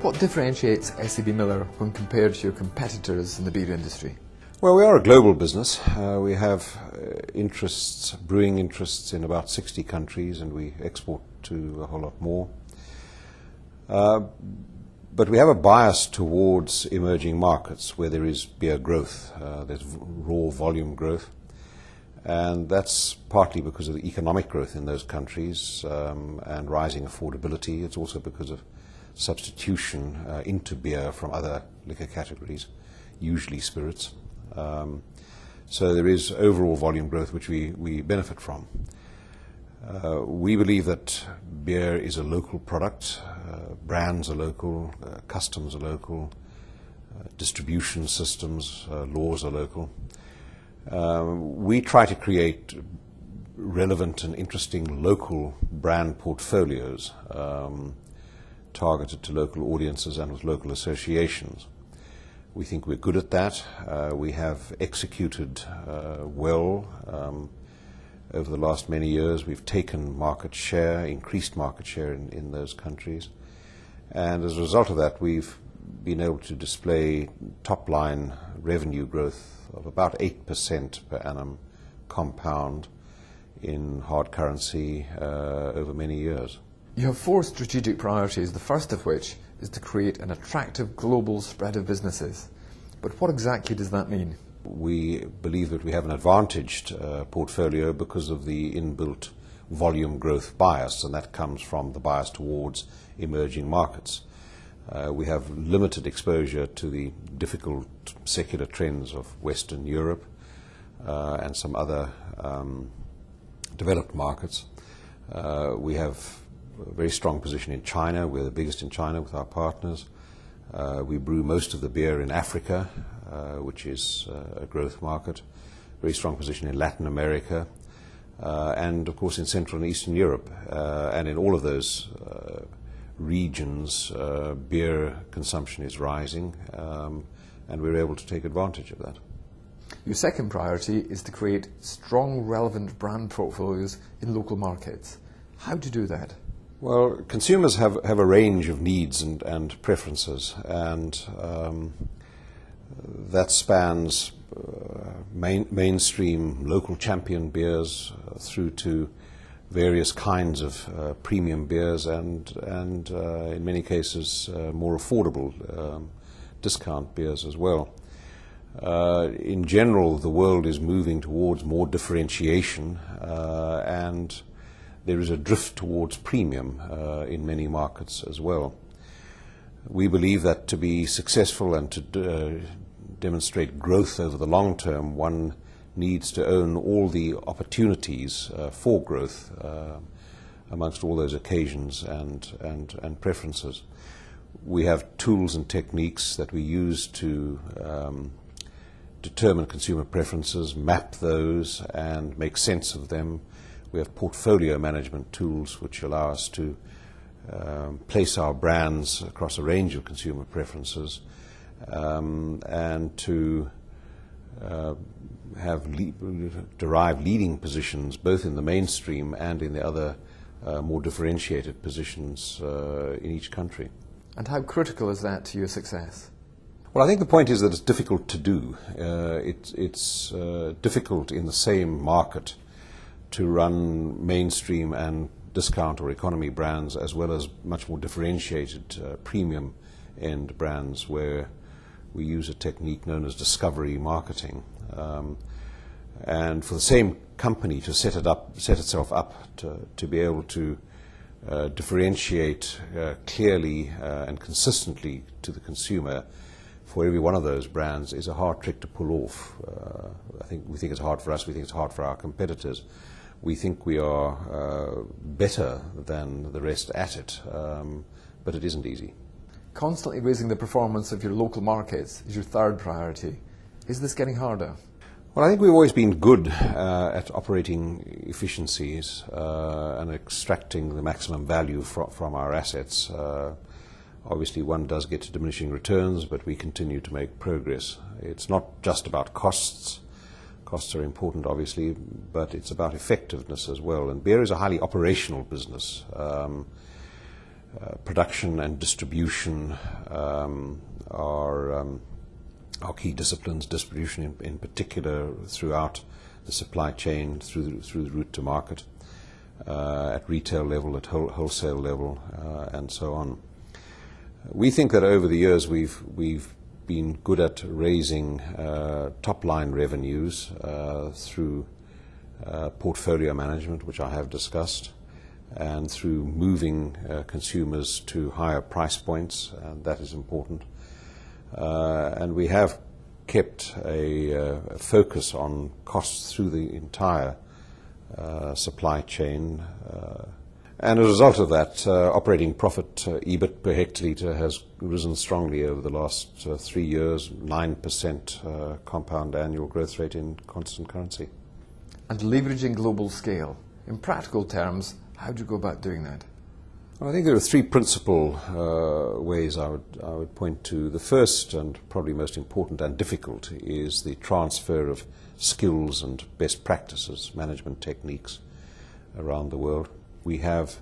What differentiates SABMiller when compared to your competitors in the beer industry? Well, we are a global business. We have brewing interests in about 60 countries, and we export to a whole lot more. But we have a bias towards emerging markets where there is beer growth, there's raw volume growth. And that's partly because of the economic growth in those countries and rising affordability. It's also because of substitution into beer from other liquor categories, usually spirits. So there is overall volume growth which we benefit from. We believe that beer is a local product, brands are local, customs are local, distribution systems, laws are local. We try to create relevant and interesting local brand portfolios targeted to local audiences and with local associations. We think we're good at that. We have executed well over the last many years. We've taken market share, increased market share in those countries. And as a result of that, we've been able to display top-line revenue growth of about 8% per annum compound in hard currency over many years. You have 4 strategic priorities, the first of which is to create an attractive global spread of businesses. But what exactly does that mean? We believe that we have an advantaged portfolio because of the inbuilt volume growth bias, and that comes from the bias towards emerging markets. We have limited exposure to the difficult secular trends of Western Europe and some other developed markets. We have a very strong position in China. We're the biggest in China with our partners. We brew most of the beer in Africa, which is a growth market. Very strong position in Latin America, and of course in Central and Eastern Europe. And in all of those regions, beer consumption is rising, and we're able to take advantage of that. Your second priority is to create strong, relevant brand portfolios in local markets. How do you do that? Well, consumers have a range of needs and preferences, and that spans mainstream local champion beers through to various kinds of premium beers and in many cases more affordable discount beers as well. In general, the world is moving towards more differentiation, and there is a drift towards premium in many markets as well. We believe that to be successful and to demonstrate growth over the long term, one needs to own all the opportunities for growth amongst all those occasions and preferences. We have tools and techniques that we use to determine consumer preferences, map those, and make sense of them. We have portfolio management tools which allow us to place our brands across a range of consumer preferences and to derive leading positions both in the mainstream and in the other more differentiated positions in each country. And how critical is that to your success? Well, I think the point is that it's difficult to do. It's difficult in the same market to run mainstream and discount or economy brands as well as much more differentiated premium end brands where we use a technique known as discovery marketing. And for the same company to set itself up to be able to differentiate clearly and consistently to the consumer for every one of those brands is a hard trick to pull off. We think it's hard for us, we think it's hard for our competitors. We think we are better than the rest at it, but it isn't easy. Constantly raising the performance of your local markets is your third priority. Is this getting harder? Well, I think we've always been good at operating efficiencies and extracting the maximum value from our assets. Obviously, one does get to diminishing returns, but we continue to make progress. It's not just about costs. Costs are important, obviously, but it's about effectiveness as well. And beer is a highly operational business. production and distribution are key disciplines, distribution in particular throughout the supply chain, through the route to market, at retail level, at wholesale level, and so on. We think that over the years we've been good at raising top-line revenues through portfolio management, which I have discussed, and through moving consumers to higher price points, and that is important. And we have kept a focus on costs through the entire supply chain. And as a result of that, operating profit, EBIT per hectolitre, has risen strongly over the last 3 years, 9% compound annual growth rate in constant currency. And leveraging global scale. In practical terms, how do you go about doing that? Well, I think there are three principal ways I would point to. The first, and probably most important and difficult, is the transfer of skills and best practices, management techniques around the world. We have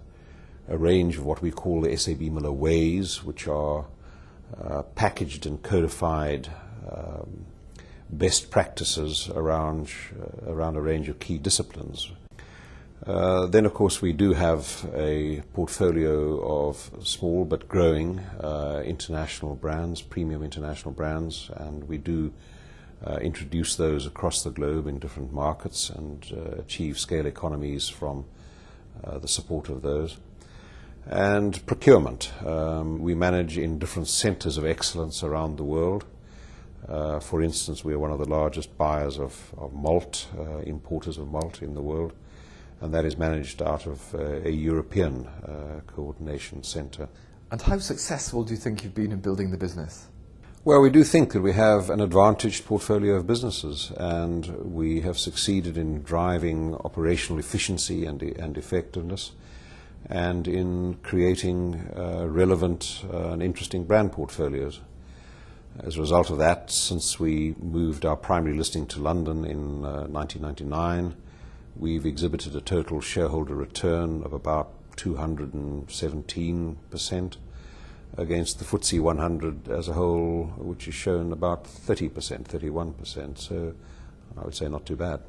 a range of what we call the SABMiller ways, which are packaged and codified best practices around a range of key disciplines. Then, of course, we do have a portfolio of small but growing international brands, premium international brands, and we do introduce those across the globe in different markets and achieve scale economies from the support of those. And procurement. We manage in different centers of excellence around the world. For instance, we are one of the largest buyers of malt, importers of malt in the world, and that is managed out of a European coordination center. And how successful do you think you've been in building the business? Well, we do think that we have an advantaged portfolio of businesses, and we have succeeded in driving operational efficiency and effectiveness, and in creating relevant and interesting brand portfolios. As a result of that, since we moved our primary listing to London in 1999, we've exhibited a total shareholder return of about 217% against the FTSE 100 as a whole, which is shown about 30%, 31%. So I would say not too bad.